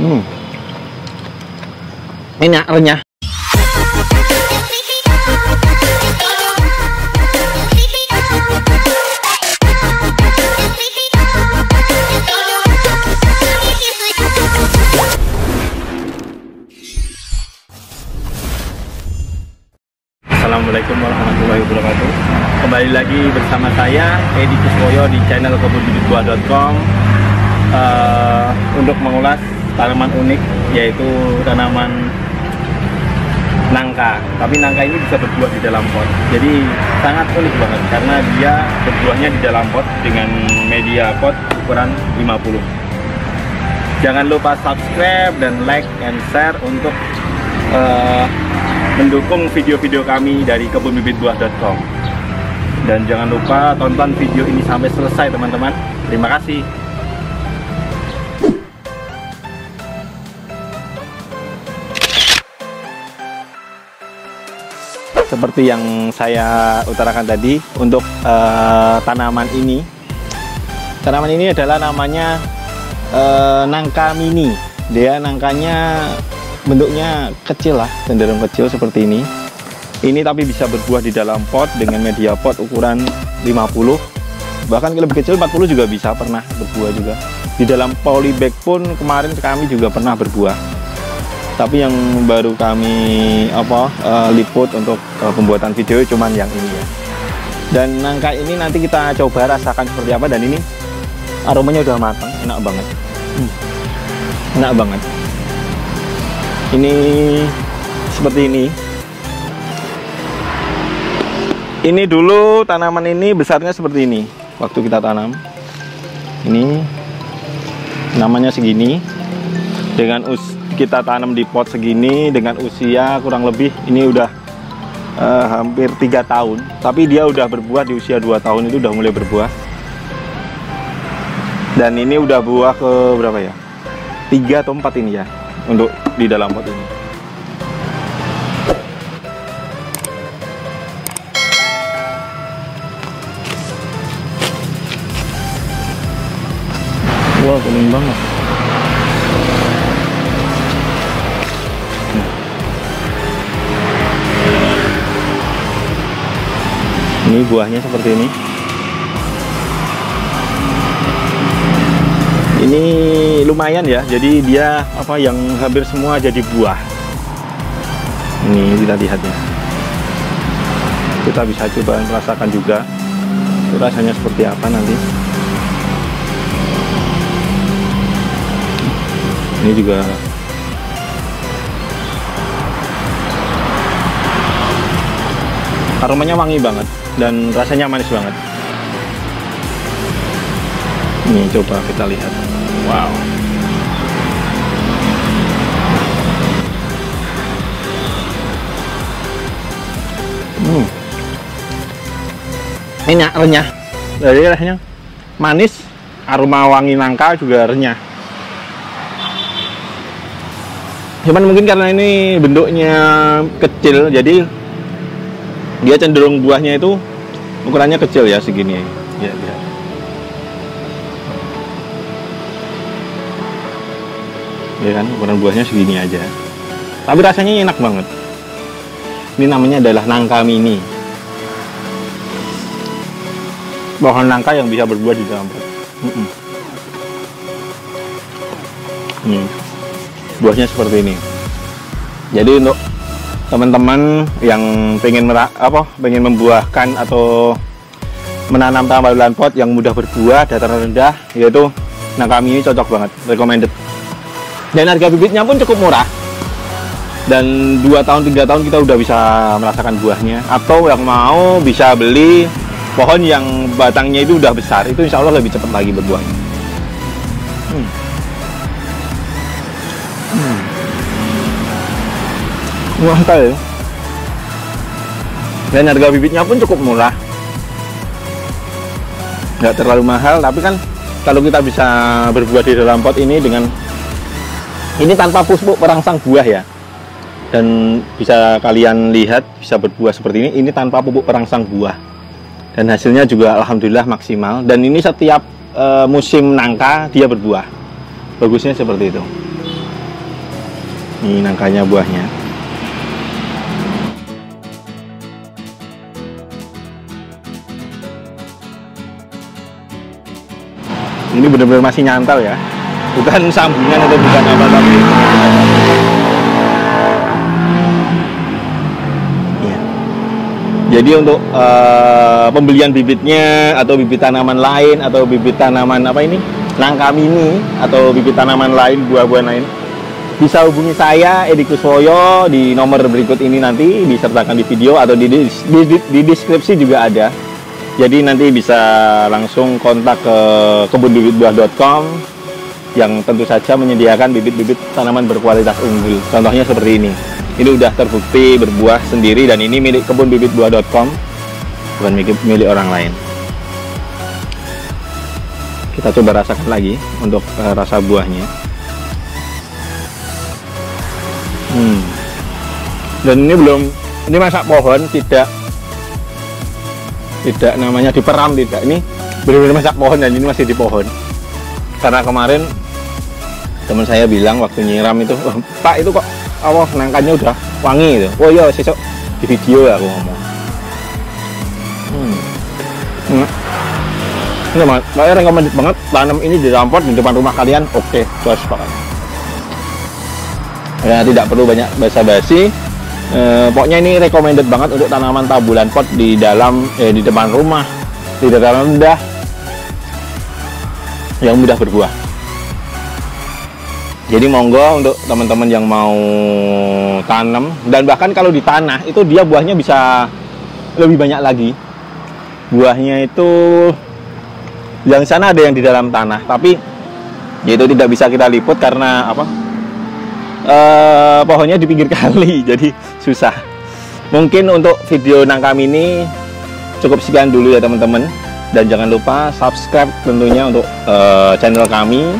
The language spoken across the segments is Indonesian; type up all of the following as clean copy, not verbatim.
Enak, renyah. Assalamualaikum warahmatullahi wabarakatuh. Kembali lagi bersama saya Edi Kuswoyo di channel kebunbibitbuah.com untuk mengulas tanaman unik, yaitu tanaman nangka. Tapi nangka ini bisa berbuah di dalam pot, jadi sangat unik banget karena dia berbuahnya di dalam pot dengan media pot ukuran 50. Jangan lupa subscribe dan like and share untuk mendukung video-video kami dari kebunbibitbuah.com. Dan jangan lupa tonton video ini sampai selesai, teman-teman. Terima kasih. Seperti yang saya utarakan tadi, untuk tanaman ini adalah namanya nangka mini. Dia nangkanya bentuknya kecil lah, cenderung kecil seperti ini. Ini tapi bisa berbuah di dalam pot dengan media pot ukuran 50, bahkan lebih kecil 40 juga bisa, pernah berbuah juga. Di dalam polybag pun kemarin kami juga pernah berbuah. Tapi yang baru kami liput untuk pembuatan video cuman yang ini ya. Dan nangka ini nanti kita coba rasakan seperti apa, dan ini aromanya udah matang, enak banget. Enak banget. Ini seperti ini. Ini dulu tanaman ini besarnya seperti ini waktu kita tanam. Ini namanya segini. Dengan kita tanam di pot segini dengan usia kurang lebih ini udah hampir 3 tahun. Tapi dia udah berbuah di usia 2 tahun, itu udah mulai berbuah. Dan ini udah buah ke berapa ya? 3 atau 4 ini ya, untuk di dalam pot ini. Wah, kuning banget. Ini buahnya seperti ini. Ini lumayan ya, jadi dia yang hampir semua jadi buah. Ini kita lihat ya. Kita bisa coba merasakan juga itu rasanya seperti apa nanti. Ini juga aromanya wangi banget dan rasanya manis banget. Ini coba kita lihat. Wow. Enak, renyah. Dari rasanya manis, aroma wangi nangka juga renyah. Cuman mungkin karena ini bentuknya kecil, jadi dia cenderung buahnya itu ukurannya kecil ya, segini ya. Ya kan, ukuran buahnya segini aja. Tapi rasanya enak banget. Ini namanya adalah nangka mini. Pohon nangka yang bisa berbuah di dalam pot. Buahnya seperti ini. Jadi untuk teman-teman yang pengen membuahkan atau menanam tanaman pot yang mudah berbuah, dataran rendah, yaitu nangka mini cocok banget, recommended. Dan harga bibitnya pun cukup murah. Dan 2 tahun 3 tahun kita udah bisa merasakan buahnya. Atau yang mau bisa beli pohon yang batangnya itu udah besar, itu insya Allah lebih cepat lagi berbuahnya. Mantap ya. Dan harga bibitnya pun cukup murah, nggak terlalu mahal. Tapi kan kalau kita bisa berbuah di dalam pot ini dengan ini tanpa pupuk perangsang buah ya, dan bisa kalian lihat bisa berbuah seperti ini tanpa pupuk perangsang buah, dan hasilnya juga alhamdulillah maksimal. Dan ini setiap musim nangka dia berbuah, bagusnya seperti itu. Ini nangkanya, buahnya. Ini benar-benar masih nyantol ya, bukan sambungan atau bukan apa, tapi ya. Jadi untuk pembelian bibitnya atau bibit tanaman lain atau bibit tanaman apa ini, nangka mini atau bibit tanaman lain, buah-buahan lain, bisa hubungi saya Edi Kuswoyo di nomor berikut ini, nanti disertakan di video atau di deskripsi juga ada. Jadi nanti bisa langsung kontak ke kebunbibitbuah.com yang tentu saja menyediakan bibit-bibit tanaman berkualitas unggul. Contohnya seperti ini. Ini udah terbukti berbuah sendiri dan ini milik kebunbibitbuah.com, bukan milik orang lain. Kita coba rasakan lagi untuk rasa buahnya. Dan ini ini masak pohon, tidak namanya diperam, tidak. Ini benar-benar masak pohon dan ini masih di pohon. Karena kemarin teman saya bilang waktu nyiram itu, oh, Pak itu kok nangkanya udah wangi gitu. Oh iya, besok di video ya aku ngomong. Ini saya recommended banget tanam ini di rampot di depan rumah kalian. Oke, cos banget. Ya, tidak perlu banyak basa-basi. Pokoknya ini recommended banget untuk tanaman tabulan pot di dalam di depan rumah, di dataran rendah yang mudah berbuah. Jadi monggo untuk teman-teman yang mau tanam, dan bahkan kalau di tanah itu dia buahnya bisa lebih banyak lagi. Buahnya itu yang sana ada yang di dalam tanah, tapi itu tidak bisa kita liput karena apa? Pohonnya di pinggir kali, jadi susah. Mungkin untuk video nangka mini cukup sekian dulu ya teman-teman, dan jangan lupa subscribe tentunya untuk channel kami,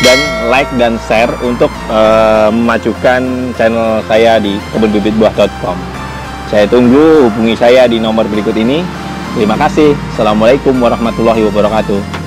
dan like dan share untuk memajukan channel saya di kebunbibitbuah.com. Saya tunggu, hubungi saya di nomor berikut ini. Terima kasih. Assalamualaikum warahmatullahi wabarakatuh.